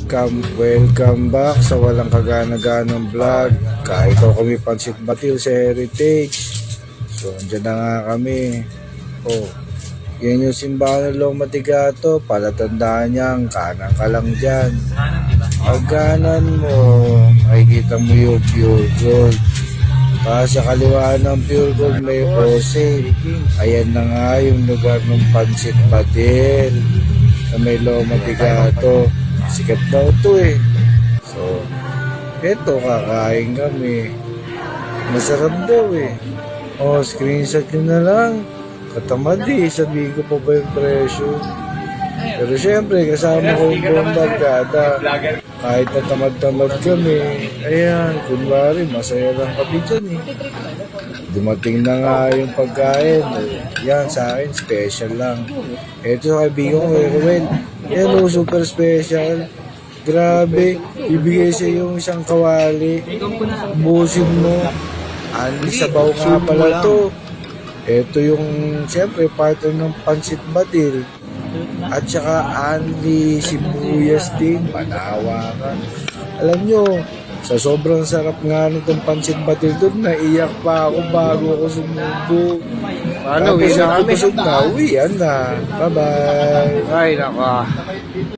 Welcome back sa walang kagana-ganang vlog. Ito kami Pansit Batil sa Heritage. So, andyan na nga kami. Oh, yan yung simbahan ng Loma de Gato. Palatandaan niyang kanan ka lang dyan. Pag kanan mo, makikita mo yung pure gold. Sa kaliwaan ng pure gold may Jose. Ayan na nga yung lugar ng Pansit Batil na may Loma de Gato. Sikat daw to eh. So, eto kakain kami. Masarap daw eh. Oh, screenshot nyo na lang. Katamad eh. Sabihin ko pa ba yung presyo? Pero syempre, kasama ko yung buong barkada. Kahit na tamad-tamad kami. Ayan, kunwari, masaya lang kami dyan eh. Dumating na nga yung pagkain. Yan, sa akin, special lang. Ito sa kaibigan ko, Ruel. Yan o, super special. Grabe, ibigay sa yung isang kawali. Busin mo. Anli sabaw nga pala to. Ito yung, siyempre, partner ng Pansit Batil. At saka Anli sibuyas din. Manawa ka. Alam nyo, sa sobrang sarap nga nitong Pansit Batil doon, naiyak pa ako bago ako sumubo. Ano, uwi na kami. Busog na, uwian na. Bye-bye. Ay, naka.